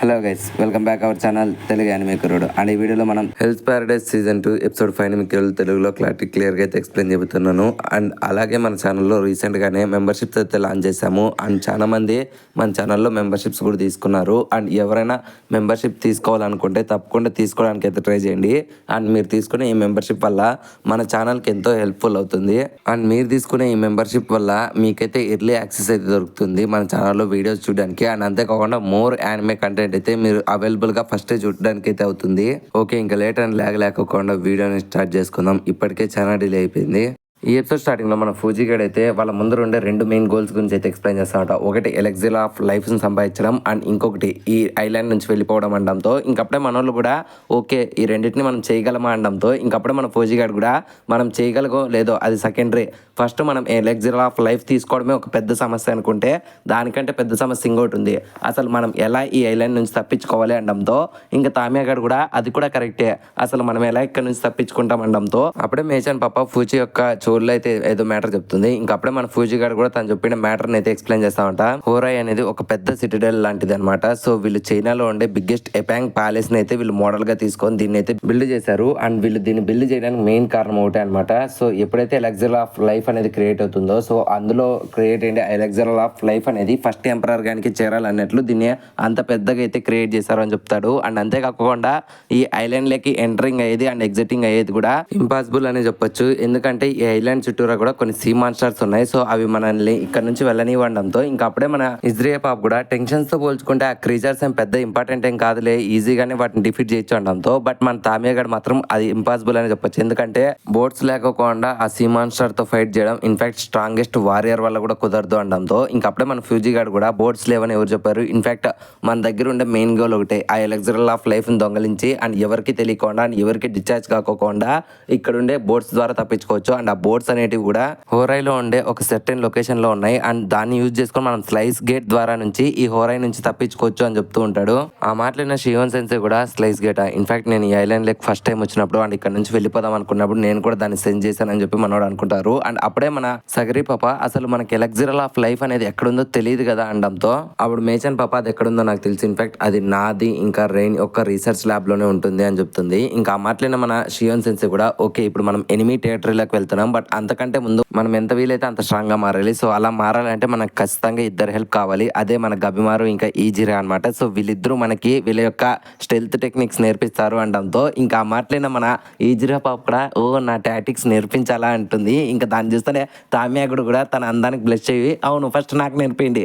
Hello guys, welcome back our channel Telugu anime కుర్రోడు. And ఈ వీడియోలో మనం హెల్త్ ప్యారడైజ్ సీజన్ 2 ఎపిసోడ్ 5 మీకు తెలుగులో క్లియర్గా అయితే ఎక్స్ప్లెయిన్ చెబుతున్నాను. అండ్ అలాగే మన ఛానల్లో రీసెంట్గానే మెంబర్షిప్స్ అయితే లాంచ్ చేశాము. అండ్ చాలా మంది మన ఛానల్లో మెంబర్షిప్స్ కూడా తీసుకున్నారు. అండ్ ఎవరైనా మెంబర్షిప్ తీసుకోవాలనుకుంటే తప్పకుండా తీసుకోవడానికి అయితే ట్రై చేయండి. అండ్ మీరు తీసుకునే ఈ మెంబర్షిప్ వల్ల మన ఛానల్కి ఎంతో హెల్ప్ఫుల్ అవుతుంది. అండ్ మీరు తీసుకునే ఈ మెంబర్షిప్ వల్ల మీకైతే ఎర్లీ యాక్సెస్ అయితే దొరుకుతుంది మన ఛానల్లో వీడియోస్ చూడడానికి. అండ్ అంతేకాకుండా మోర్ యానిమే కంటెంట్ అయితే మీరు అవైలబుల్ గా ఫస్ట్ చూడడానికి అయితే అవుతుంది. ఓకే, ఇంకా లేట్ అండ్ లేకుండా వీడియోని స్టార్ట్ చేసుకుందాం. ఇప్పటికే చాలా డిలే అయిపోయింది. ఈ ఎపిసోడ్ స్టార్టింగ్ లో మన ఫూజీ గడ్ అయితే వాళ్ళ ముందర ఉండే రెండు మెయిన్ గోల్స్ గురించి అయితే ఎక్స్ప్లెయిన్ చేస్తామట. ఒకటి ఎలెక్సిల్ ఆఫ్ లైఫ్ ని సంపాదించడం, అండ్ ఇంకొకటి ఈ ఐలాండ్ నుంచి వెళ్ళిపోవడం అనడంతో ఇంకప్పుడే మన వాళ్ళు కూడా ఓకే ఈ రెండింటిని మనం చేయగలమా అనడంతో ఇంకప్పుడే మన ఫూజీ గడ్ కూడా మనం చేయగలగో లేదో అది సెకండరీ, ఫస్ట్ మనం ఎలెక్సిల్ ఆఫ్ లైఫ్ తీసుకోవడమే ఒక పెద్ద సమస్య అనుకుంటే దానికంటే పెద్ద సమస్య ఇంకోటి ఉంది. అసలు మనం ఎలా ఈ ఐలాండ్ నుంచి తప్పించుకోవాలి అనడంతో ఇంకా తామియా గడ్ కూడా అది కూడా కరెక్టే, అసలు మనం ఎలా ఇక్కడ నుంచి తప్పించుకుంటాం అనడంతో అప్పుడే మేచన్ పాప ఫూజీ యొక్క చోర్లో అయితే ఏదో మ్యాటర్ చెప్తుంది. ఇంకప్పుడే మన ఫూజీ గారు కూడా తను చెప్పిన మ్యాటర్ అయితే ఎక్స్ప్లెయిన్ చేస్తామంట. హోరాయ్ అనేది ఒక పెద్ద సిటిడెల్ లాంటిది అనమాట. సో వీళ్ళు చైనాలో ఉండే బిగ్గెస్ట్ ఎపాంగ్ ప్యాలెస్ ని అయితే వీళ్ళు మోడల్ గా తీసుకొని దీన్ని అయితే బిల్డ్ చేశారు. అండ్ వీళ్ళు దీన్ని బిల్డ్ చేయడానికి మెయిన్ కారణం ఒకటే అనమాట. సో ఎప్పుడైతే ఎలెక్సిల్ ఆఫ్ లైఫ్ అనేది క్రియేట్ అవుతుందో సో అందులో క్రియేట్ అయ్యే ఎలెక్సిల్ ఆఫ్ లైఫ్ అనేది ఫస్ట్ ఎంపరర్ గానికి చేరాలన్నట్లు దీన్ని అంత పెద్దగా అయితే క్రియేట్ చేశారు అని చెప్తాడు. అండ్ అంతేకాకుండా ఈ ఐలాండ్ లకి ఎంటరింగ్ అయ్యేది అండ్ ఎగ్జిటింగ్ అయ్యేది కూడా ఇంపాసిబుల్ అని చెప్పొచ్చు. ఎందుకంటే ఈ ఐలాండ్ చుట్టూరా కూడా కొన్ని సీ మాన్స్టర్స్ ఉన్నాయి. సో అవి మనల్ని ఇక్కడ నుంచి వెళ్ళనివ్వడంతో ఇంకా అప్పుడే మన ఇజ్రియా పాప్ కూడా టెన్షన్స్ తో పోల్చుకుంటే ఆ క్రీచర్స్ ఏం పెద్ద ఇంపార్టెంట్ ఏం కాదులే, ఈజీగానే వాటిని డిఫీట్ చేయొచ్చు అనడంతో బట్ మన తామియా గడ్ మాత్రం అది ఇంపాసిబుల్ అని చెప్పొచ్చు. ఎందుకంటే బోట్స్ లేకపోకుండా ఆ సీ మాన్స్టర్ తో ఫైట్ చేయడం ఇన్ఫాక్ట్ స్ట్రాంగెస్ట్ వారియర్ వల్ల కూడా కుదరదు అనడంతో ఇంకా అప్పుడే మన ఫ్యూజీ గార్డ్ కూడా బోట్స్ లేవని ఎవరు చెప్పారు. ఇన్ఫాక్ట్ మన దగ్గర ఉండే మెయిన్ గోల్ ఒకటే, ఆ ఎలెక్సిల్ ఆఫ్ లైఫ్ ని దొంగలించి అండ్ ఎవరికి తెలియకుండా అండ్ ఎవరికి డిశ్చార్జ్ కాకోకుండా ఇక్కడ ఉండే బోట్స్ ద్వారా తప్పించుకోవచ్చు. అండ్ ఆ బోట్స్ అనేటివి కూడా హోరాయ్లో ఉండే ఒక సర్టెన్ లొకేషన్ లో ఉన్నాయి. అండ్ దాన్ని యూజ్ చేసుకొని మనం స్లైస్ గేట్ ద్వారా నుంచి ఈ హోరాయ్ నుంచి తప్పించుకోవచ్చు అని చెప్తూ ఉంటాడు. ఆ మాటలైన షియోన్ సెన్సే కూడా స్లైస్ గేట్ ఇన్ఫాక్ట్ నేను ఈ ఐలాండ్ లెక్ ఫస్ట్ టైం వచ్చినప్పుడు అండ్ ఇక్కడ నుంచి వెళ్ళిపోదాం అనుకున్నప్పుడు నేను కూడా దాన్ని సెండ్ చేశానని చెప్పి మనోడు అనుకుంటారు. అండ్ అప్పుడే మన సగరి పాప అసలు మనకి ఎలెక్సిల్ ఆఫ్ లైఫ్ అనేది ఎక్కడుందో తెలియదు కదా అనడంతో అప్పుడు మేచన్ పాప అది ఎక్కడుందో నాకు తెలుసు, ఇన్ఫాక్ట్ అది నాది ఇంకా రెయిన్ యొక్క రీసెర్చ్ ల్యాబ్ లోనే ఉంటుంది అని చెప్తుంది. ఇంకా ఆ మాటలైన మన షియోన్ సెన్సే కూడా ఓకే ఇప్పుడు మనం ఎనిమీ టెరిటరీలోకి వెళ్తున్నాం, బట్ అంతకంటే ముందు మనం ఎంత వీలైతే అంత స్ట్రాంగ్ గా మారాలి. సో అలా మారాలంటే మనకు ఖచ్చితంగా ఇద్దరు హెల్ప్ కావాలి, అదే మన గబిమారు ఇంకా ఈజిరా అనమాట. సో వీళ్ళిద్దరూ మనకి వీళ్ళ యొక్క స్టెల్త్ టెక్నిక్స్ నేర్పిస్తారు అనడంతో ఇంకా ఆ మాటలైన మన ఈజిరా పాప కూడా ఓ నా టాటిక్స్ నేర్పించాలా అంటుంది. ఇంకా దాన్ని చూస్తేనే తామ్యాగుడు కూడా తన అందానికి బ్లెస్ అయ్యి అవును ఫస్ట్ నాకు నేర్పిండి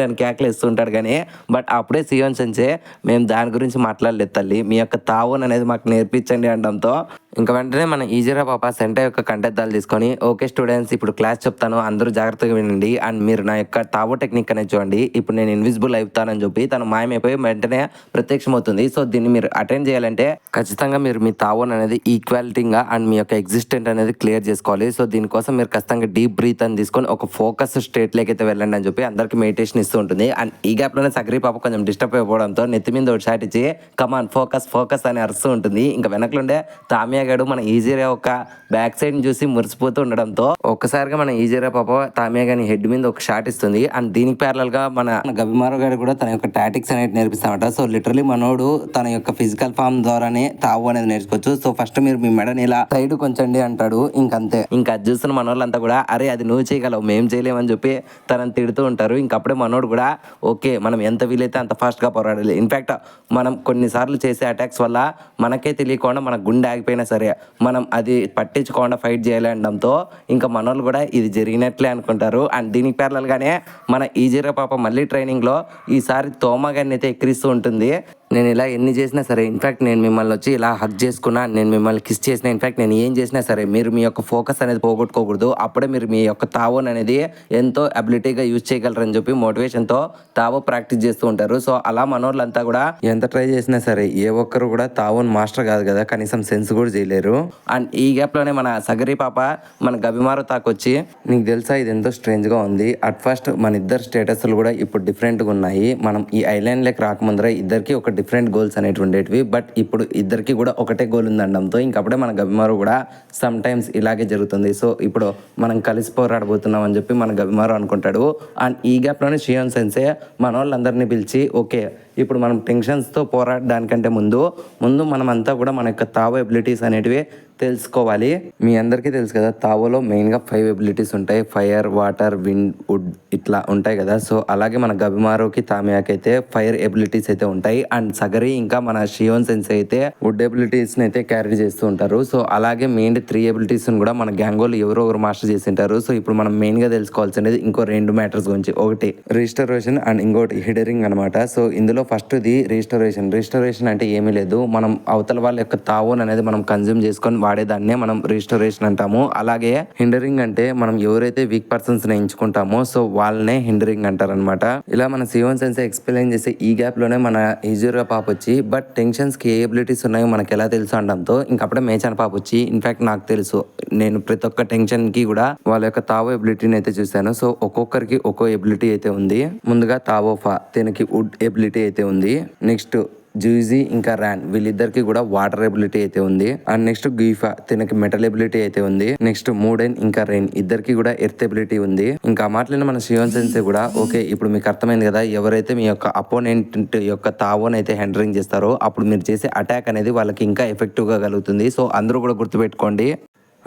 అని కేకలేస్తుంటాడు. కానీ బట్ అప్పుడే సియోన్ సెన్సే మేము దాని గురించి మాట్లాడలేదు తల్లి, మీ యొక్క తావున్ అనేది మాకు నేర్పించండి అనడంతో ఇంకా వెంటనే మన ఈజిరా పాప సెంటర్ యొక్క కంటెద్దాలు తీసుకొని ఓకే స్టూడెంట్స్ ఇప్పుడు క్లాస్ చెప్తాను అందరూ జాగ్రత్తగా వినండి అండ్ మీరు నా యొక్క తావో టెక్నిక్ అనేది చూడండి, ఇప్పుడు నేను ఇన్విజిబుల్ అవుతానని చెప్పి తను మాయమైపోయి వెంటనే ప్రత్యక్షమవుతుంది. సో దీన్ని మీరు అటెండ్ చేయాలంటే ఖచ్చితంగా మీరు మీ తావోన్ అనేది ఈక్వాలిటీగా అండ్ మీ యొక్క ఎగ్జిస్టెంట్ అనేది క్లియర్ చేసుకోవాలి. సో దీనికోసం మీరు ఖచ్చితంగా డీప్ బ్రీత్ అని తీసుకొని ఒక ఫోకస్ స్టేట్ లోకి అయితే వెళ్ళండి అని చెప్పి అందరికి మెడిటేషన్ ఇస్తూ ఉంటుంది. అండ్ ఈ గ్యాప్ లోనే సగరి పాప కొంచెం డిస్టర్బ్ అయిపోవడంతో నెత్తి మీద ఒక షాట్ ఇచ్చి కమాన్ ఫోకస్ అని అరుస్తూ ఉంటుంది. ఇంకా వెనకలుండే తామియా గడు మన ఈజిరా ఒక బ్యాక్ సైడ్ చూసి మురిసిపోతూ ఉండడంతో ఒక్కసారిగా మన ఈజిరా పాప తామియా గాని హెడ్ మీద ఒక షాట్ ఇస్తుంది. అండ్ దీనికి ప్యారలల్ గా మన గబిమారు గారు కూడా తన యొక్క టాటిక్స్ అనేది నేర్పిస్తామట. సో లిటరలీ మనోడు తన యొక్క ఫిజికల్ ఫామ్ ద్వారానే తావు అనేది నేర్చుకోవచ్చు. సో ఫస్ట్ మీరు మీ మెడని ఇలా సైడ్ కొంచండి అంటాడు. ఇంకంతే, ఇంకా అది చూస్తున్న మనోళ్ళంతా కూడా అరే అది నువ్వు చేయగలవు మేము చేయలేమని చెప్పి తనని తిడుతూ ఉంటారు. ఇంకప్పుడే మనోడు కూడా ఓకే మనం ఎంత వీలైతే అంత ఫాస్ట్ గా పోరాడాలి. ఇన్ఫాక్ట్ మనం కొన్నిసార్లు చేసే అటాక్స్ వల్ల మనకే తెలియకుండా మన గుండె ఆగిపోయినా సరే మనం అది పట్టించుకోకుండా ఫైట్ చేయాలి అనడంతో ఇంకా మనోళ్ళు కూడా ఇది జరిగినట్లే అనుకుంటారు. అండ్ దీనికి ప్యారలల్ గానే మన ఈజిరా పాప మళ్ళీ ట్రైనింగ్ లో ఈసారి తోమా గారిని అయితే ఎక్కిరిస్తూ ఉంటుంది. నేను ఇలా ఎన్ని చేసినా సరే, ఇన్ఫాక్ట్ నేను మిమ్మల్ని వచ్చి ఇలా హగ్ చేసుకున్నా, నేను మిమ్మల్ని కిస్ చేసిన, ఇన్ఫాక్ట్ నేను ఏం చేసినా సరే మీరు మీ యొక్క ఫోకస్ అనేది పోగొట్టుకోకూడదు, అప్పుడే మీరు మీ యొక్క తావోన్ అనేది ఎంతో అబిలిటీగా యూజ్ చేయగలరని చెప్పి మోటివేషన్తో తావో ప్రాక్టీస్ చేస్తూ ఉంటారు. సో అలా మనోళ్ళంతా కూడా ఎంత ట్రై చేసినా సరే ఏ ఒక్కరు కూడా తావోన్ మాస్టర్ కాదు కదా, కనీసం సెన్స్ కూడా చేయలేరు. అండ్ ఈ గ్యాప్ లోనే మన సగరి పాప మన గబిమారు తాకొచ్చి నీకు తెలుసా ఇది ఎంతో స్ట్రేంజ్ గా ఉంది, అట్ ఫస్ట్ మన ఇద్దరు స్టేటస్లు కూడా ఇప్పుడు డిఫరెంట్గా ఉన్నాయి, మనం ఈ ఐలాండ్ లెక్క రాకముందర ఇద్దరికి ఒక డిఫరెంట్ గోల్స్ అనేవి ఉండేటివి. బట్ ఇప్పుడు ఇద్దరికి కూడా ఒకటే గోల్ ఉంది అనడంతో ఇంకప్పుడే మన గబిమారు కూడా సమ్ టైమ్స్ ఇలాగే జరుగుతుంది. సో ఇప్పుడు మనం కలిసి పోరాడబోతున్నాం అని చెప్పి మన గబిమారు అనుకుంటాడు. అండ్ ఈ గ్యాప్లోనే షియోన్ సెన్సే మన వాళ్ళందరినీ పిలిచి ఓకే ఇప్పుడు మనం టెన్షన్స్తో పోరాడడానికంటే ముందు మనం అంతా కూడా మన యొక్క తావో ఎబిలిటీస్ అనేటివి తెలుసుకోవాలి. మీ అందరికీ తెలుసు కదా, తావోలో మెయిన్గా 5 ఎబిలిటీస్ ఉంటాయి. ఫైర్, వాటర్, విండ్, వుడ్ ఇట్లా ఉంటాయి కదా. సో అలాగే మన గబిమారుకి తామియాకి అయితే ఫైర్ ఎబిలిటీస్ అయితే ఉంటాయి. అండ్ సగరి ఇంకా మన షియోన్ సెన్సే అయితే వుడ్ ఎబిలిటీస్ని అయితే క్యారీ చేస్తూ ఉంటారు. సో అలాగే మెయిన్ 3 ఎబిలిటీస్ని కూడా మన గ్యాంగోలు ఎవరో మాస్టర్ చేసి ఉంటారు. సో ఇప్పుడు మనం మెయిన్గా తెలుసుకోవాల్సినది ఇంకో 2 మ్యాటర్స్ గురించి. ఒకటి రిస్టరేషన్ అండ్ ఇంకోటి హిడరింగ్ అనమాట. సో ఇందులో ఫస్ట్ది రిస్టరేషన్ అంటే ఏమీ లేదు, మనం అవతల వాళ్ళ యొక్క తావోన్ అనేది మనం కన్జ్యూమ్ చేసుకొని వాడేదాన్నే మనం రిస్టరేషన్ అంటాము. అలాగే హిండరింగ్ అంటే మనం ఎవరైతే వీక్ పర్సన్స్ ని ఎంచుకుంటామో సో వాళ్ళనే హిండరింగ్ అంటారు అనమాట. ఇలా మన షియోన్ సెన్సే ఎక్స్ప్లెయిన్ చేసే ఈ గ్యాప్ లోనే మన ఈజీగా పాప వచ్చి బట్ టెన్షన్స్ కి ఏ ఎబిలిటీస్ ఉన్నాయో మనకి ఎలా తెలుసు అనడంతో ఇంకప్పుడే మేచాన్ పాప వచ్చి ఇన్ఫాక్ట్ నాకు తెలుసు, నేను ప్రతి ఒక్క టెన్షన్ కి కూడా వాళ్ళ యొక్క తావో ఎబిలిటీని అయితే చూశాను. సో ఒక్కొక్కరికి ఒక్కో ఎబిలిటీ అయితే ఉంది. ముందుగా తావోఫా తనకి వుడ్ ఎబిలిటీ అయితే ఉంది. నెక్స్ట్ జూజీ ఇంకా ర్యాన్ వీళ్ళిద్దరికి కూడా వాటర్ ఎబిలిటీ అయితే ఉంది. అండ్ నెక్స్ట్ గీఫా తనకి మెటల్ ఎబిలిటీ అయితే ఉంది. నెక్స్ట్ మూడెన్ ఇంకా రెయిన్ ఇద్దరికి కూడా ఎర్త్ ఎబిలిటీ ఉంది. ఇంకా మాట్లాడిన మన షియోన్ సెన్సే కూడా ఓకే ఇప్పుడు మీకు అర్థమైంది కదా, ఎవరైతే మీ యొక్క అపోనెంట్ యొక్క తావోన్ అయితే హ్యాండరింగ్ చేస్తారో అప్పుడు మీరు చేసే అటాక్ అనేది వాళ్ళకి ఇంకా ఎఫెక్టివ్ గా కలుగుతుంది. సో అందరూ కూడా గుర్తుపెట్టుకోండి.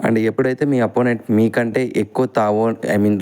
అండ్ ఎప్పుడైతే మీ అపోనెంట్ మీకంటే ఎక్కువ తావో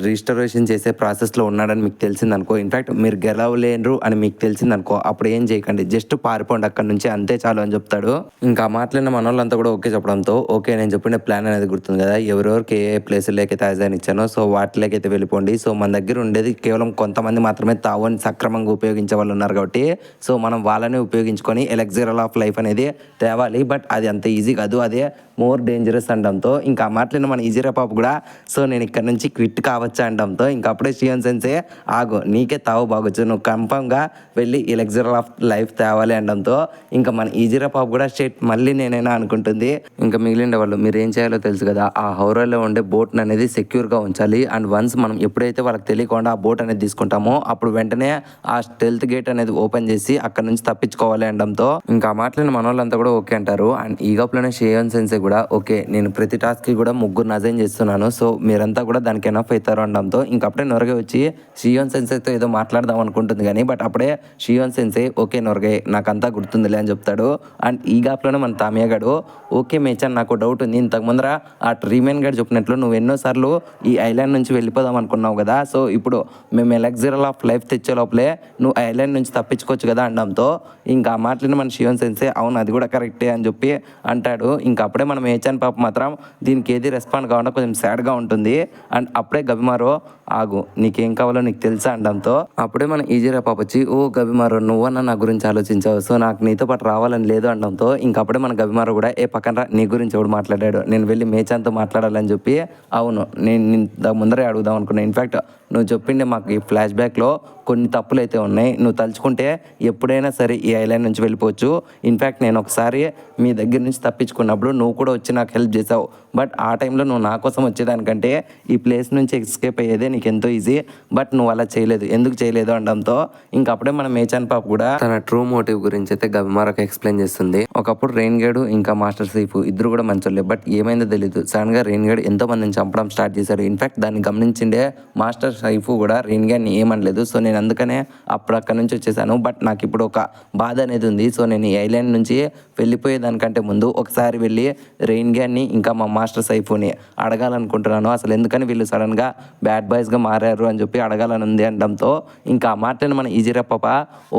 రిజిస్టరేషన్ చేసే ప్రాసెస్లో ఉన్నాడని మీకు తెలిసిందనుకో, ఇన్ఫాక్ట్ మీరు గెలవలేరు అని మీకు తెలిసిందనుకో, అప్పుడు ఏం చేయకండి, జస్ట్ పారిపోండి అక్కడ నుంచి, అంతే చాలు అని చెప్తాడు. ఇంకా మాట్లాడిన మన వాళ్ళంతా కూడా ఓకే చెప్పడంతో ఓకే నేను చెప్పిన ప్లాన్ అనేది గుర్తుంది కదా, ఎవరెవరికి ఏ ప్లేసులకైతే యాజాన్ ఇచ్చానో సో వాటిలోకైతే వెళ్ళిపోండి. సో మన దగ్గర ఉండేది కేవలం కొంతమంది మాత్రమే తావోని సక్రమంగా ఉపయోగించే వాళ్ళు ఉన్నారు కాబట్టి సో మనం వాళ్ళని ఉపయోగించుకొని ఎలక్సిరల్ ఆఫ్ లైఫ్ అనేది తేవాలి. బట్ అది అంత ఈజీ కాదు, అదే మోర్ డేంజరస్ అనడంతో ఇంకా మాట్లాడిన మన ఈజీరా పాప కూడా సో నేను ఇక్కడ నుంచి క్విట్ కావచ్చా అనడంతో ఇంకా అప్పుడే షియోన్ సెన్సే ఆగు నీకే తావు బాగొచ్చు, నువ్వు కన్ఫర్మ్గా వెళ్ళి ఎలక్సిరల్ ఆఫ్ లైఫ్ తేవాలి అనడంతో ఇంకా మన ఈజీరా పాప కూడా షెట్ మళ్ళీ నేనైనా అనుకుంటుంది. ఇంకా మిగిలిన వాళ్ళు మీరు ఏం చేయాలో తెలుసు కదా, ఆ హౌరాలో ఉండే బోట్ అనేది సెక్యూర్గా ఉంచాలి. అండ్ వన్స్ మనం ఎప్పుడైతే వాళ్ళకి తెలియకుండా ఆ బోట్ అనేది తీసుకుంటామో అప్పుడు వెంటనే ఆ స్టెల్త్ గేట్ అనేది ఓపెన్ చేసి అక్కడ నుంచి తప్పించుకోవాలి అనడంతో ఇంకా మాట్లాడిన మన వాళ్ళంతా కూడా ఓకే అంటారు. అండ్ ఈ గప్లోనే షియోన్ సెన్సే కూడా ఓకే నేను ప్రతి టాస్క్ కి కూడా 3 అజైన్ చేస్తున్నాను, సో మీరంతా కూడా దానికి ఎనఫ్ అవుతారు అనడంతో ఇంకప్పుడే నొరగే వచ్చి షియోన్ సెన్సేతో ఏదో మాట్లాడదాం అనుకుంటుంది కానీ బట్ అప్పుడే షియోన్ సెన్సే ఓకే నొరగే నాకంతా గుర్తుందిలే అని చెప్తాడు. అండ్ ఈ గ్యాప్లోనే మన తామియా గడు ఓకే మేచాన్ నాకు డౌట్ ఉంది, ఇంతకు ముందర ఆ ట్రీమెన్ గడు చెప్పినట్లు నువ్వు ఎన్నోసార్లు ఈ ఐలాండ్ నుంచి వెళ్ళిపోదాం అనుకున్నావు కదా, సో ఇప్పుడు మేము ఎలక్సిరల్ ఆఫ్ లైఫ్ తెచ్చే లోపలే నువ్వు ఐలాండ్ నుంచి తప్పించుకోవచ్చు కదా అనడంతో ఇంకా మాట్లాడిన మన షియోన్ సెన్సే అవును అది కూడా కరెక్టే అని చెప్పి అంటాడు. ఇంకా అప్పుడే మనం మేచాన్ పాప మాత్రం దీనికి ఏది రెస్పాండ్ కావడం కొంచెం సాడ్గా ఉంటుంది. అండ్ అప్పుడే గబిమారో ఆగు నీకేం కావాలో నీకు తెలుసా అనడంతో అప్పుడే మన ఈజీరా పాప వచ్చి ఓ గబిమారో నువ్వన్నా నా గురించి ఆలోచించావు, సో నాకు నీతో పాటు రావాలని లేదు అనడంతో ఇంకప్పుడే మన గబిమారో కూడా ఏ పక్కన నీ గురించి ఎవడు మాట్లాడాడు, నేను వెళ్ళి మేచాన్తో మాట్లాడాలని చెప్పి అవును నేను ముందరే అడుగుదాం అనుకున్నాను, ఇన్ఫాక్ట్ నువ్వు చెప్పిండే మాకు ఈ ఫ్లాష్ బ్యాక్లో కొన్ని తప్పులు అయితే ఉన్నాయి, నువ్వు తలుచుకుంటే ఎప్పుడైనా సరే ఈ ఐలాండ్ నుంచి వెళ్ళిపోవచ్చు. ఇన్ఫ్యాక్ట్ నేను ఒకసారి మీ దగ్గర నుంచి తప్పించుకున్నప్పుడు నువ్వు కూడా వచ్చి నాకు హెల్ప్ చేసావు, బట్ ఆ టైంలో నువ్వు నా కోసం వచ్చేదానికంటే ఈ ప్లేస్ నుంచి ఎస్కేప్ అయ్యేదే నీకు ఎంతో ఈజీ, బట్ నువ్వు అలా చేయలేదు, ఎందుకు చేయలేదు అనడంతో ఇంకప్పుడే మన మేచాన్ పాప కూడా తన ట్రూ మోటివ్ గురించి అయితే గబిమారకు ఎక్స్ప్లెయిన్ చేస్తుంది. ఒకప్పుడు రెయిన్ గేడు ఇంకా మాస్టర్ సీఫ్ ఇద్దరు కూడా మంచోళ్ళే, బట్ ఏమైందో తెలియదు సడన్ గా రెయిన్ గేడ్ ఎంతో మందిని చంపడం స్టార్ట్ చేశాడు. ఇన్ఫాక్ట్ దాన్ని గమనించిండే మాస్టర్ సైఫ్ కూడా రెయిన్ గేడ్ని ఏమనలేదు. సో నేను అందుకనే అప్పుడు అక్కడ నుంచి వచ్చేసాను. బట్ నాకు ఇప్పుడు ఒక బాధ అనేది ఉంది, సో నేను ఈ ఐలాండ్ నుంచి వెళ్ళిపోయేదానికంటే ముందు ఒకసారి వెళ్ళి రెయిన్ గేడ్ని ఇంకా మా మాస్టర్ సైఫ్ని అడగాలనుకుంటున్నాను, అసలు ఎందుకని వీళ్ళు సడన్గా బ్యాడ్ బాయ్స్గా మారారు అని చెప్పి అడగాలని ఉంది అనడంతో ఇంకా ఆ మాటని మన ఈజీరా పాప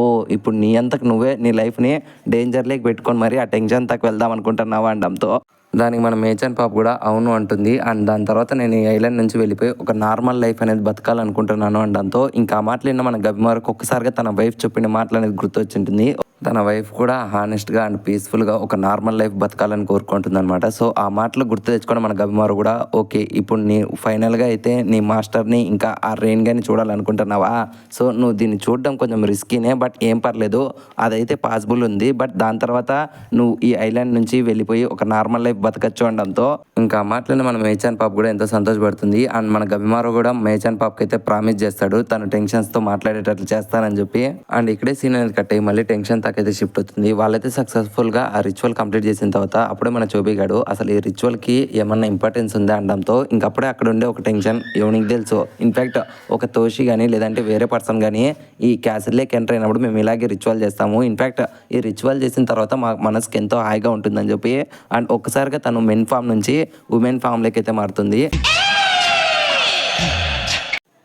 ఓ ఇప్పుడు నీ అంతకు నువ్వే నీ లైఫ్ని డేంజర్లోకి పెట్టుకొని మరి ఆ టెన్షన్ తక్కువ వెళ్దాం అనుకుంటున్నావా అనడంతో దానికి మన మేచాన్ పాప కూడా అవును అంటుంది. అండ్ దాని తర్వాత నేను ఈ ఐలాండ్ నుంచి వెళ్ళిపోయి ఒక నార్మల్ లైఫ్ అనేది బతకాలనుకుంటున్నాను అనడంతో ఇంకా ఆ మాటలు మన గబిమారకు ఒక్కసారిగా తన వైఫ్ చెప్పిన మాటలు అనేది గుర్తొచ్చింటుంది. తన వైఫ్ కూడా హానెస్ట్గా అండ్ పీస్ఫుల్గా ఒక నార్మల్ లైఫ్ బతకాలని కోరుకుంటుంది అనమాట. సో ఆ మాటలు గుర్తు తెచ్చుకొని మన గబిమారు కూడా ఓకే ఇప్పుడు నీ ఫైనల్గా అయితే నీ మాస్టర్ని ఇంకా ఆ రెయిన్ గాని చూడాలనుకుంటున్నావా, సో నువ్వు దీన్ని చూడడం కొంచెం రిస్కీనే, బట్ ఏం పర్లేదు అదైతే పాసిబుల్ ఉంది, బట్ దాని తర్వాత నువ్వు ఈ ఐలాండ్ నుంచి వెళ్ళిపోయి ఒక నార్మల్ లైఫ్ బతకచ్చు అనడంతో ఇంకా ఆ మాటలను మన మేచాన్ పాప కూడా ఎంతో సంతోషపడుతుంది. అండ్ మన గబిమారు కూడా మేచాన్ పాపకి అయితే ప్రామిస్ చేస్తాడు తను టెన్షన్స్తో మాట్లాడేటట్లు చేస్తానని చెప్పి. అండ్ ఇక్కడే సీన్ అనేది కట్టాయి, మళ్ళీ టెన్షన్ దాకా అయితే షిఫ్ట్ అవుతుంది. వాళ్ళైతే సక్సెస్ఫుల్గా ఆ రిచువల్ కంప్లీట్ చేసిన తర్వాత అప్పుడే మన చూపిగాడు అసలు ఈ రిచువల్కి ఏమన్నా ఇంపార్టెన్స్ ఉందా అనడంతో ఇంకప్పుడే అక్కడ ఉండే ఒక టెన్షన్ ఎవరికి తెలుసు. ఇన్ఫ్యాక్ట్ ఒక తోషి కానీ లేదంటే వేరే పర్సన్ కానీ ఈ క్యాసిల్లోకి ఎంటర్ అయినప్పుడు మేము ఇలాగే రిచువల్ చేస్తాము, ఇన్ఫ్యాక్ట్ ఈ రిచువల్ చేసిన తర్వాత మా మనసుకి ఎంతో హాయిగా ఉంటుందని చెప్పి అండ్ ఒక్కసారిగా తను మెన్ ఫామ్ నుంచి ఉమెన్ ఫామ్లోకి అయితే మారుతుంది.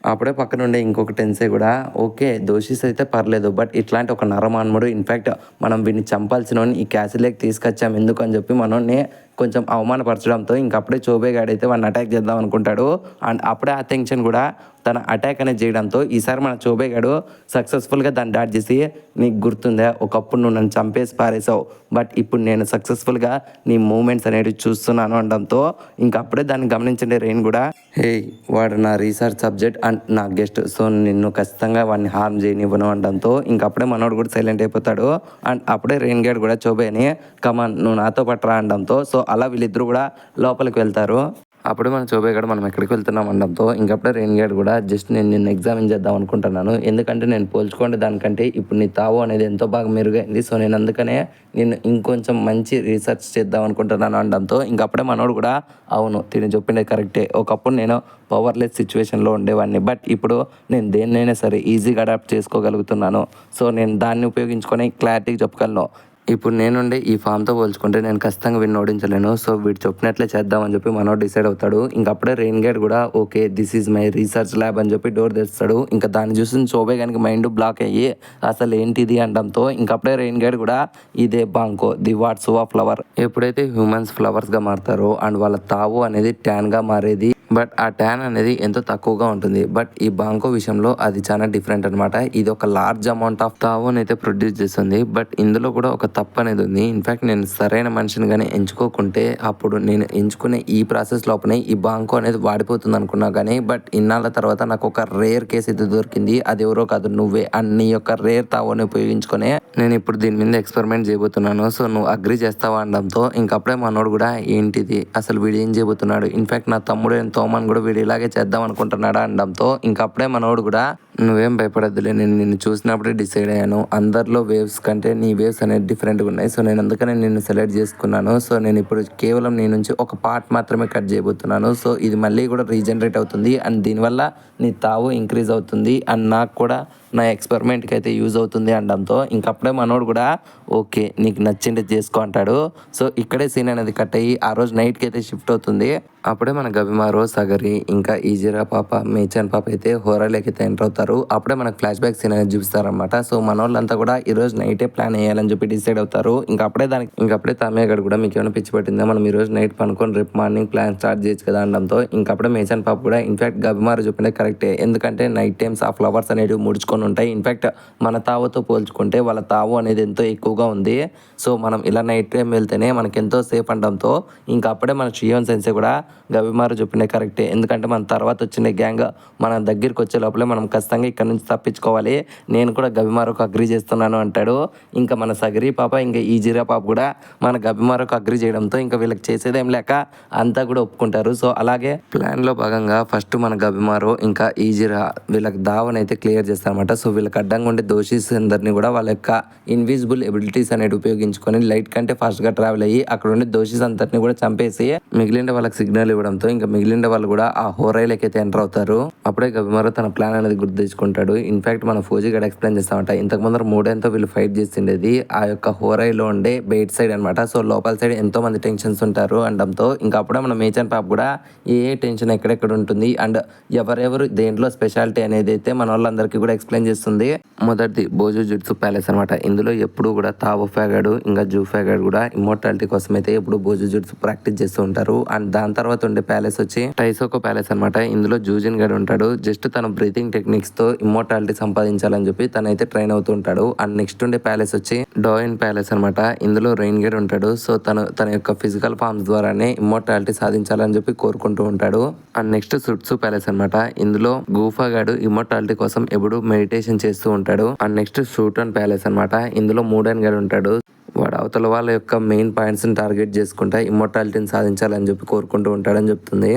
అప్పుడే పక్కన ఉండే ఇంకొక టెన్సే కూడా ఓకే దోషిస్ అయితే పర్లేదు, బట్ ఇట్లాంటి ఒక నరమాన్ముడు ఇన్ఫ్యాక్ట్ మనం వీడిని చంపాల్సిన ఈ క్యాసిల్లోకి తీసుకొచ్చాం ఎందుకు అని చెప్పి మనల్ని కొంచెం అవమానపరచడంతో ఇంకప్పుడే చోబేగాడైతే వాడిని అటాక్ చేద్దాం అనుకుంటాడు. అండ్ అప్పుడే ఆ టెన్షన్ కూడా తన అటాక్ అనేది చేయడంతో ఈసారి మన చోబేగాడు సక్సెస్ఫుల్గా దాన్ని డాట్ చేసి నీకు గుర్తుందా ఒకప్పుడు నువ్వు నన్ను చంపేసి పారేసావు, బట్ ఇప్పుడు నేను సక్సెస్ఫుల్గా నీ మూమెంట్స్ అనేవి చూస్తున్నాను అనడంతో ఇంకప్పుడే దాన్ని గమనించండి రెయిన్ కూడా హే వాడు నా రీసెర్చ్ సబ్జెక్ట్ అండ్ నా గెస్ట్, సో నిన్ను ఖచ్చితంగా వాడిని హార్మ్ చేయనివ్వను అనడంతో ఇంకప్పుడే మనోడు కూడా సైలెంట్ అయిపోతాడు. అండ్ అప్పుడే రెయిన్ గేడ్ కూడా చోబేని కమాన్ నువ్వు నాతో పట్టరా అనడంతో సో అలా వీళ్ళిద్దరూ కూడా లోపలికి వెళ్తారు. అప్పుడు మన చోబేగాడు మనం ఎక్కడికి వెళ్తున్నాం అనడంతో ఇంకప్పుడే రెయిన్ గేడ్ కూడా జస్ట్ నేను నిన్ను ఎగ్జామిన్ చేద్దాం అనుకుంటున్నాను, ఎందుకంటే నేను పోల్చుకోండి దానికంటే ఇప్పుడు నీ తావు అనేది ఎంతో బాగా మెరుగైంది, సో నేను అందుకనే నేను ఇంకొంచెం మంచి రీసెర్చ్ చేద్దాం అనుకుంటున్నాను అనడంతో ఇంకప్పుడే మనోడు కూడా అవును తిని చెప్పిండే కరెక్టే, ఒకప్పుడు నేను పవర్లెస్ సిచ్యువేషన్లో ఉండేవాడిని, బట్ ఇప్పుడు నేను దేన్నైనా సరే ఈజీగా అడాప్ట్ చేసుకోగలుగుతున్నాను, సో నేను దాన్ని ఉపయోగించుకొని క్లారిటీగా చెప్పగలను. ఇప్పుడు నేనుండే ఈ ఫామ్తో పోల్చుకుంటే నేను ఖచ్చితంగా వీడిని ఓడించలేను, సో వీడు చెప్పినట్లే చేద్దామని చెప్పి మనోడు డిసైడ్ అవుతాడు. ఇంకప్పుడే రెయిన్ గేడ్ కూడా okay this is my research lab అని చెప్పి డోర్ తెస్తాడు. ఇంకా దాన్ని చూసి చోబేగానికి మైండ్ బ్లాక్ అయ్యి అసలు ఏంటిది అనడంతో ఇంకప్పుడే రెయిన్ గేడ్ కూడా ఇదే బాంకో ది వాట్స్ ఆఫ్ ఫ్లవర్, ఎప్పుడైతే హ్యూమన్స్ ఫ్లవర్స్గా మారుతారో అండ్ వాళ్ళ తావు అనేది ట్యాన్గా మారేది, బట్ ఆ ట్యాన్ అనేది ఎంతో తక్కువగా ఉంటుంది, బట్ ఈ బాంకో విషయంలో అది చాలా డిఫరెంట్ అనమాట. ఇది ఒక లార్జ్ అమౌంట్ ఆఫ్ తావుని అయితే ప్రొడ్యూస్ చేస్తుంది, బట్ ఇందులో కూడా ఒక తప్పు అనేది ఉంది. ఇన్ఫ్యాక్ట్ నేను సరైన మనిషిని కానీ ఎంచుకోకుంటే అప్పుడు నేను ఎంచుకునే ఈ ప్రాసెస్ లోపలే ఈ బాంకో అనేది వాడిపోతుంది అనుకున్నా కానీ, బట్ ఇన్నాళ్ళ తర్వాత నాకు ఒక రేర్ కేసు అయితే దొరికింది, అది ఎవరో కాదు నువ్వే, అండ్ నీ యొక్క రేర్ తావుని ఉపయోగించుకునే నేను ఇప్పుడు దీని మీద ఎక్స్పెరిమెంట్ చేయబోతున్నాను, సో నువ్వు అగ్రి చేస్తావా అనడంతో ఇంకప్పుడే మనోడు కూడా ఏంటిది అసలు వీడు ఏం చేయబోతున్నాడు, ఇన్ఫ్యాక్ట్ నా తమ్ముడు తోమన్ కూడా వీడు ఇలాగే చేద్దాం అనుకుంటున్నాడా అనడంతో ఇంకప్పుడే మనోడు కూడా నువ్వేం భయపడద్దులే, నేను నిన్ను చూసినప్పుడే డిసైడ్ అయ్యాను, అందరిలో వేవ్స్ కంటే నీ వేవ్స్ అనేది డిఫరెంట్గా ఉన్నాయి, సో నేను అందుకనే నిన్ను సెలెక్ట్ చేసుకున్నాను, సో నేను ఇప్పుడు కేవలం నీ నుంచి ఒక పార్ట్ మాత్రమే కట్ చేయబోతున్నాను, సో ఇది మళ్ళీ కూడా రీజనరేట్ అవుతుంది అండ్ దీనివల్ల నీ తావు ఇంక్రీజ్ అవుతుంది అండ్ నాకు కూడా నా ఎక్స్పెరిమెంట్కి అయితే యూజ్ అవుతుంది అనడంతో ఇంకప్పుడే మనోడు కూడా ఓకే నీకు నచ్చింది చేసుకో అంటాడు. సో ఇక్కడే సీన్ అనేది కట్ అయ్యి ఆ రోజు నైట్కి అయితే షిఫ్ట్ అవుతుంది. అప్పుడే మన గబిమారో సగరి ఇంకా ఈజిరా పాప మేచన్ పాప అయితే హోరాలోకి అయితే ఎంటర్ అవుతారు. అప్పుడే మనకు ఫ్లాష్ బ్యాక్ సీన్ అనేది చూపిస్తారనమాట. సో మన వాళ్ళంతా కూడా ఈ రోజు నైటే ప్లాన్ వేయాలని చెప్పి డిసైడ్ అవుతారు. ఇంకప్పుడే తామయ్య కూడా మీకు ఏమైనా పిచ్చి పట్టిందా, మనం ఈ రోజు నైట్ పనుకొని రేపు మార్నింగ్ ప్లాన్ స్టార్ట్ చేయొచ్చు కదా అనడంతో ఇంకప్పుడే మేచన్ పాప కూడా ఇన్ఫాక్ట్ గబిమారో చెప్పిండే కరెక్టే, ఎందుకంటే నైట్ టైమ్స్ ఆ ఫ్లవర్స్ అనేవి ముడుచుకొని ఉంటాయి, ఇన్ఫాక్ట్ మన తావుతో పోల్చుకుంటే వాళ్ళ తావు అనేది ఎంతో ఎక్కువగా ఉంది, సో మనం ఇలా నైట్ టైం వెళ్తేనే మనకి ఎంతో సేఫ్ అనడంతో ఇంకప్పుడే మన షియోన్ సెన్సే కూడా గబిమారో చెప్పిండే కరెక్టే, ఎందుకంటే మన తర్వాత వచ్చిన గ్యాంగ్ మన దగ్గరికి వచ్చే లోపలే మనం ఖచ్చితంగా ఇక్కడ నుంచి తప్పించుకోవాలి, నేను కూడా గబిమారోకు అగ్రీ చేస్తున్నాను అంటాడు. ఇంకా మన సగరి పాప ఇంకా ఈజిరా పాప కూడా మన గబిమారోకు అగ్రీ చేయడంతో ఇంకా వీళ్ళకి చేసేదేం లేక అంతా కూడా ఒప్పుకుంటారు. సో అలాగే ప్లాన్లో భాగంగా ఫస్ట్ మన గబిమారో ఇంకా ఈజిరా వీళ్ళకి దావని అయితే క్లియర్ చేస్తారనమాట. సో వీళ్ళకి అడ్డంగా ఉండే దోషీస్ అందరినీ కూడా వాళ్ళ యొక్క ఇన్విజిబుల్ ఎబిలిటీస్ అనేది ఉపయోగించుకొని లైట్ కంటే ఫాస్ట్గా ట్రావెల్ అయ్యి అక్కడ ఉండే దోషీస్ అందరినీ కూడా చంపేసి మిగిలిన వాళ్ళకి సిగ్నల్ ఇవ్వడంతో ఇంకా మిగిలిన వాళ్ళు కూడా ఆ హోరైలోకి అయితే ఎంటర్ అవుతారు. అప్పుడే గబిమారో తన ప్లాన్ అనేది గుర్తు తెచ్చుకుంటాడు. ఇన్ఫాక్ట్ మన ఫౌజీ గడ ఎక్స్ప్లెయిన్ చేస్తామంట, ఇంతకు ముందర మూడేంతో వీళ్ళు ఫైట్ చేసిండేది ఆ యొక్క హోరైలో ఉండే బెయిట్ సైడ్ అనమాట. సో లోపల సైడ్ ఎంతో మంది టెన్షన్స్ ఉంటారు అనడంతో ఇంకా అప్పుడే మన మేచన్ పాప కూడా ఏ టెన్షన్ ఎక్కడెక్కడ ఉంటుంది అండ్ ఎవరెవరు దేంట్లో స్పెషాలిటీ అనేది అయితే మన వాళ్ళందరికీ కూడా ఎక్స్ప్లెయిన్ చేస్తుంది. మొదటిది బోజు జుట్సు ప్యాలెస్ అనమాట. ఇందులో ఎప్పుడు కూడా తావో ఫ్యాగాడు ఇంకా జూ ఫ్యాగాడు కూడా ఇమ్మోర్టాలిటీ కోసం అయితే ఎప్పుడు బోజు జుట్సు ప్రాక్టీస్ చేస్తూ ఉంటారు. అండ్ దాని తర్వాత ఉండే ప్యాలెస్ వచ్చి టైసోకో ప్యాలెస్ అనమాట. ఇందులో జూజిన్ గడ్ ఉంటాడు, జస్ట్ తన బ్రీతింగ్ టెక్నిక్స్ తో ఇమ్మోర్టాలిటీ సంపాదించాలని చెప్పి తనైతే ట్రైన్ అవుతూ ఉంటాడు. అండ్ నెక్స్ట్ ఉండే ప్యాలెస్ వచ్చి డోయిన్ ప్యాలెస్ అనమాట. ఇందులో రెయిన్ గడ్ ఉంటాడు, సో తన యొక్క ఫిజికల్ ఫార్మ్స్ ద్వారానే ఇమ్మోర్టాలిటీ సాధించాలని చెప్పి కోరుకుంటూ ఉంటాడు. అండ్ నెక్స్ట్ సుట్సు ప్యాలెస్ అనమాట. ఇందులో గూఫా గాడు ఇమ్మోర్టాలిటీ కోసం ఎప్పుడు మెడిటేషన్ చేస్తూ ఉంటాడు. అండ్ నెక్స్ట్ షూటన్ ప్యాలెస్ అనమాట. ఇందులో మూడన్ గడ్ ఉంటాడు, వాడు అవతల వాళ్ళ యొక్క మెయిన్ పాయింట్స్ని టార్గెట్ చేసుకుంటా ఇమ్మోర్టాలిటీని సాధించాలని చెప్పి కోరుకుంటూ ఉంటాడని చెప్తుంది.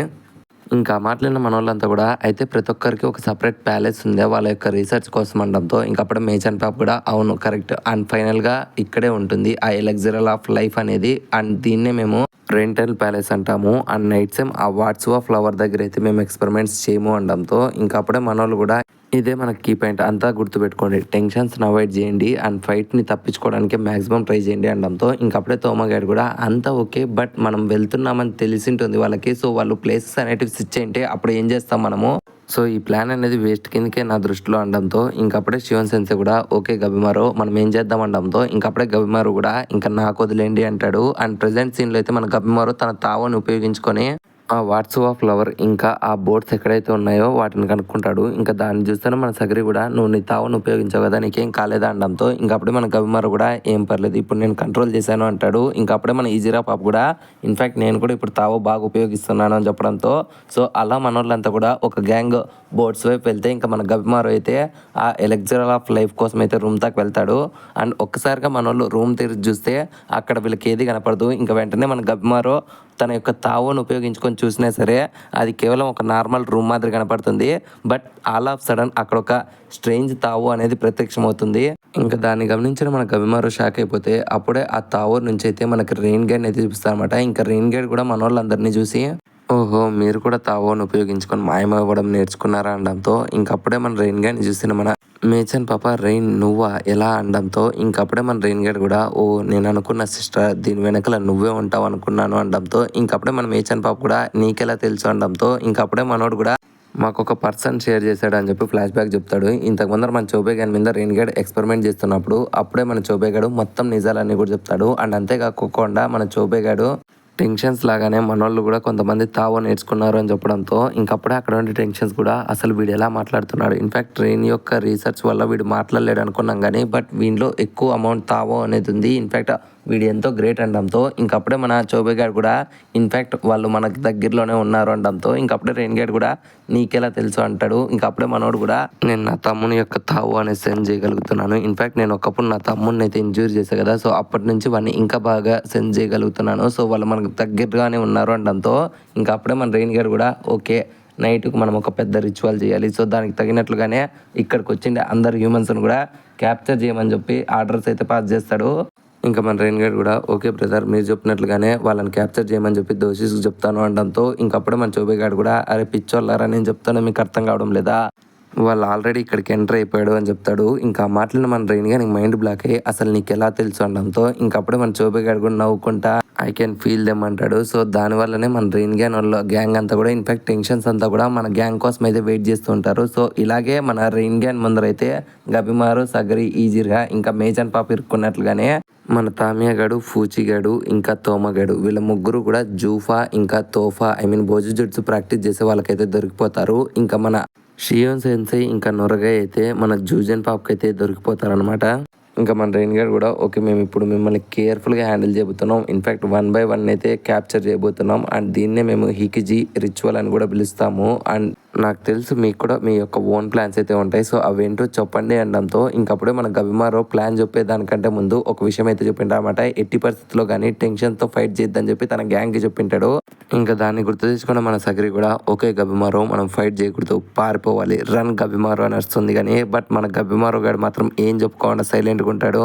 ఇంకా మాట్లాడిన మన వాళ్ళంతా కూడా అయితే ప్రతి ఒక్కరికి ఒక సపరేట్ ప్యాలెస్ ఉంది వాళ్ళ యొక్క రీసెర్చ్ కోసం అనడంతో ఇంకప్పుడే మేజన్ పాప్ కూడా అవును కరెక్ట్ అండ్ ఫైనల్గా ఇక్కడే ఉంటుంది ఆ ఎలక్జరల్ ఆఫ్ లైఫ్ అనేది అండ్ దీన్నే మేము రెంటల్ ప్యాలెస్ అంటాము అండ్ నైట్ సేమ్ ఆ వాట్స్ ఆఫ్ ఫ్లవర్ దగ్గర అయితే మేము ఎక్స్పెరిమెంట్స్ చేయము అనడంతో ఇంకప్పుడే మన వాళ్ళు కూడా ఇదే మనకి కీ పాయింట్ అంతా గుర్తుపెట్టుకోండి టెన్షన్స్ని అవాయిడ్ చేయండి అండ్ ఫైట్ని తప్పించుకోవడానికి మాక్సిమం ట్రై చేయండి అనడంతో ఇంకప్పుడే తోమగాడు కూడా అంతా ఓకే బట్ మనం వెళ్తున్నామని తెలిసింటుంది వాళ్ళకి సో వాళ్ళు ప్లేసెస్ అనేటివి ఇచ్చేయంటే అప్పుడు ఏం చేస్తాం మనము సో ఈ ప్లాన్ అనేది వేస్ట్ కిందకే నా దృష్టిలో అనడంతో ఇంకప్పుడే శివన్ సెన్సే కూడా ఓకే గబిమారో మనం ఏం చేద్దాం అనడంతో ఇంకప్పుడే గబిమారు కూడా ఇంకా నాకు వదిలేండి అంటాడు అండ్ ప్రెసెంట్ సీన్లో అయితే మన గబిమారో తన తావని ఉపయోగించుకొని ఆ వాట్స్ ఆఫ్ ఫ్లవర్ ఇంకా ఆ బోర్డ్స్ ఎక్కడైతే ఉన్నాయో వాటిని కనుక్కుంటాడు ఇంకా దాన్ని చూస్తేనే మన సగరి కూడా నువ్వు నీ తావును ఉపయోగించావు కదా నీకేం కాలేదా అనడంతో ఇంకప్పుడే మన గవిమారు కూడా ఏం పర్లేదు ఇప్పుడు నేను కంట్రోల్ చేశాను అంటాడు ఇంకప్పుడే మన ఈజీరా పాప కూడా ఇన్ఫాక్ట్ నేను కూడా ఇప్పుడు తావు బాగా ఉపయోగిస్తున్నాను అని చెప్పడంతో సో అలా మన వాళ్ళంతా కూడా ఒక గ్యాంగ్ బోర్డ్స్ వైపు వెళ్తే ఇంకా మన గవిమారు అయితే ఆ ఎలక్జరల్ ఆఫ్ లైఫ్ కోసం అయితే రూమ్ దాకా వెళ్తాడు అండ్ ఒక్కసారిగా మన వాళ్ళు రూమ్ తెరిచి చూస్తే అక్కడ వీళ్ళకి ఏది కనపడదు ఇంకా వెంటనే మన గవిమారు తన యొక్క తావును ఉపయోగించుకొని చూసినా సరే అది కేవలం ఒక నార్మల్ రూమ్ మాదిరి కనపడుతుంది బట్ ఆల్ ఆఫ్ సడన్ అక్కడ ఒక స్ట్రేంజ్ తావు అనేది ప్రత్యక్షమవుతుంది ఇంకా దాన్ని గమనించిన మనకు అభిమారు షాక్ అయిపోతే అప్పుడే ఆ తావు నుంచి అయితే మనకి రెయిన్ గైడ్ అయితే చూపిస్తారు అనమాట ఇంకా రెయిన్ గైడ్ కూడా మన వాళ్ళందరినీ చూసి ఓహో మీరు కూడా తావును ఉపయోగించుకొని మాయమవ్వడం నేర్చుకున్నారా అనడంతో ఇంకప్పుడే మన రెయిన్ గైడ్ని చూసిన మన మేచన్ పాప రెయిన్ నువ్వా ఎలా అనడంతో ఇంకప్పుడే మన రెయిన్ గైడ్ కూడా ఓ నేను అనుకున్న సిస్టర్ దీని వెనకల నువ్వే ఉంటావు అనుకున్నాను అనడంతో ఇంకప్పుడే మన మేచన్ పాప కూడా నీకెలా తెలుసు అనడంతో ఇంకప్పుడే మనోడు కూడా మాకు ఒక పర్సన్ షేర్ చేశాడు అని చెప్పి ఫ్లాష్ బ్యాక్ చెప్తాడు ఇంతకు ముందర మన చోబేగాడ్ మీద రెయిన్ గైడ్ ఎక్స్పెరిమెంట్ చేస్తున్నప్పుడు అప్పుడే మన చోబేగాడు మొత్తం నిజాలన్నీ కూడా చెప్తాడు అండ్ అంతేకాకుండా మన చోబేగాడు టెన్షన్స్ లాగానే మనోళ్ళు కూడా కొంతమంది తావో నేర్చుకున్నారు అని చెప్పడంతో ఇంకప్పుడే అక్కడ ఉండే టెన్షన్స్ కూడా అసలు వీడు ఎలా మాట్లాడుతున్నాడు ఇన్ఫాక్ట్ ట్రైన్ యొక్క రీసెర్చ్ వల్ల వీడు మాట్లాడలేడు అనుకున్నాం కానీ బట్ వీడిలో ఎక్కువ అమౌంట్ తావో అనేది ఉంది ఇన్ఫాక్ట్ వీడు ఎంతో గ్రేట్ అనడంతో ఇంకప్పుడే మన చోబేగాడు కూడా ఇన్ఫాక్ట్ వాళ్ళు మనకి దగ్గరలోనే ఉన్నారు అనడంతో ఇంకప్పుడే రెయిన్ గైడ్ కూడా నీకెలా తెలుసు అంటాడు ఇంకప్పుడే మనోడు కూడా నేను నా తమ్ముని యొక్క తావు అనేది సెన్స్ చేయగలుగుతున్నాను ఇన్ఫాక్ట్ నేను ఒకప్పుడు నా తమ్ముడిని అయితే ఇంజూరీ చేశాను కదా సో అప్పటి నుంచి వాడిని ఇంకా బాగా సెన్స్ చేయగలుగుతున్నాను సో వాళ్ళు మనకు దగ్గరగానే ఉన్నారు అనడంతో ఇంకప్పుడే మన రెయిన్ గైడ్ కూడా ఓకే నైట్కి మనం ఒక పెద్ద రిచువల్ చేయాలి సో దానికి తగినట్లుగానే ఇక్కడికి వచ్చిండే అందరు హ్యూమన్స్ని కూడా క్యాప్చర్ చేయమని చెప్పి ఆర్డర్స్ అయితే పాస్ చేస్తాడు ఇంకా మన రెయిన్ గైడ్ కూడా ఓకే బ్రదర్ మీరు చెప్పినట్లుగానే వాళ్ళని క్యాప్చర్ చేయమని చెప్పి దోషిస్కి చెప్తాను అనడంతో ఇంకప్పుడే మన చోబేగాడు కూడా అరే పిచ్చోళ్ళారా నేను చెప్తాను మీకు అర్థం కావడం లేదా వాళ్ళు ఆల్రెడీ ఇక్కడికి ఎంటర్ అయిపోయాడు అని చెప్తాడు ఇంకా మాట్లాడిన మన రెయిన్గా నీకు మైండ్ బ్లాక్ అయ్యి అసలు నీకు ఎలా తెలుసు అనడంతో ఇంకప్పుడే మన చోబేగాడు కూడా నవ్వుకుంటా ఐ కెన్ ఫీల్ దెమ్ అంటాడు సో దానివల్లనే మన రెయిన్ గ్యాంగ్ అంతా కూడా ఇన్ఫాక్ట్ టెన్షన్స్ అంతా కూడా మన గ్యాంగ్ కోసం అయితే వెయిట్ చేస్తూ ఉంటారు సో ఇలాగే మన రెయిన్ గ్యాంగ్ ముందరైతే గబిమారు సగరి ఈజీగా ఇంకా మేజన్ పాప ఇరుక్కున్నట్లుగానే మన తామియాగాడు ఫూచిగాడు ఇంకా తోమగాడు వీళ్ళ ముగ్గురు కూడా జూఫా ఇంకా తోఫా బోజు జుట్సు ప్రాక్టీస్ చేసే వాళ్ళకైతే దొరికిపోతారు ఇంకా మన షియోన్ సెన్సై ఇంకా నొరగై అయితే మన జూజన్ పాప్కి అయితే దొరికిపోతారనమాట ఇంకా మన రెయిన్ గైడ్ కూడా ఓకే మేము ఇప్పుడు మిమ్మల్ని కేర్ఫుల్గా హ్యాండిల్ చేయబోతున్నాం ఇన్ఫాక్ట్ 1 by 1 అయితే క్యాప్చర్ చేయబోతున్నాం అండ్ దీన్నే మేము హికిజీ రిచువల్ అని కూడా పిలుస్తాము అండ్ నాకు తెలుసు మీకు కూడా మీ యొక్క ఓన్ ప్లాన్స్ అయితే ఉంటాయి సో అవేంటో చెప్పండి అనడంతో ఇంకప్పుడే మన గబిమారో ప్లాన్ చెప్పేదానికంటే ముందు ఒక విషయం అయితే చెప్పిండు అనమాట ఎట్టి పరిస్థితుల్లో కానీ టెన్షన్తో ఫైట్ చేద్దని చెప్పి తన గ్యాంగ్కి చెప్పింటాడు ఇంకా దాన్ని గుర్తు తెచ్చుకున్న మన సగరి కూడా ఓకే గబిమారో మనం ఫైట్ చేయకూడదు పారిపోవాలి రన్ గబిమారో అని వస్తుంది కానీ బట్ మన గబిమారో గారు మాత్రం ఏం చెప్పుకోకుండా సైలెంట్గా ఉంటాడు